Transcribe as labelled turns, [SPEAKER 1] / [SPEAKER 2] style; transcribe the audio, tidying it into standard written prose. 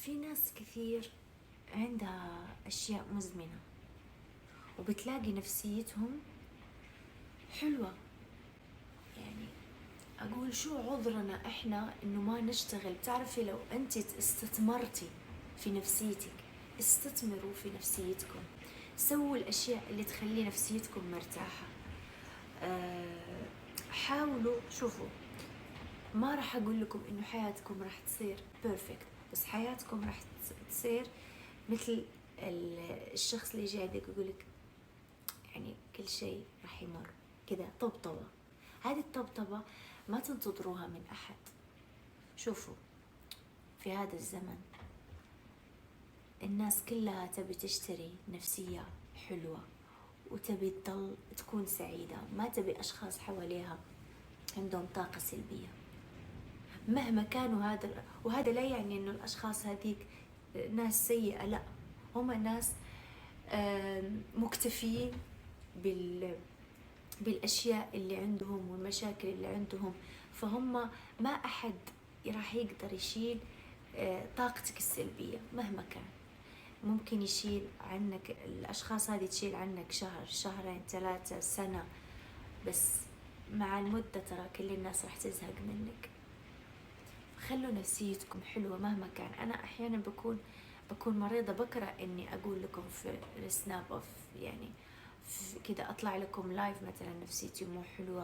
[SPEAKER 1] في ناس كثير عندها أشياء مزمنة وبتلاقي نفسيتهم حلوة. يعني أقول شو عذرنا إحنا إنه ما نشتغل؟ تعرفي لو أنت استثمرتي في نفسيتك، استثمروا في نفسيتكم، سووا الأشياء اللي تخلي نفسيتكم مرتاحة. حاولوا. شوفوا، ما راح أقول لكم إنه حياتكم راح تصير بيرفكت، بس حياتكم راح تصير مثل الشخص اللي جاي يقولك يعني كل شيء راح يمر كذا طبطبة. هذه الطبطبة ما تنتظروها من أحد. شوفوا، في هذا الزمن الناس كلها تبي تشتري نفسية حلوة وتبي تضل تكون سعيدة، ما تبي أشخاص حواليها عندهم طاقة سلبية مهما كانوا. وهذا لا يعني إنه الأشخاص هذيك ناس سيئة، لا، هم ناس مكتفين بالأشياء اللي عندهم والمشاكل اللي عندهم، فهم ما أحد راح يقدر يشيل طاقتك السلبية مهما كان. ممكن يشيل عنك، الأشخاص هذه تشيل عنك شهر، شهرين، 3 سنة، بس مع المدة ترى كل الناس راح تزهق منك. خلوا نفسيتكم حلوة مهما كان. أنا أحيانا بكون مريضة، بكره إني أقول لكم في السناب أوف، يعني كده أطلع لكم لايف مثلا نفسيتي مو حلوة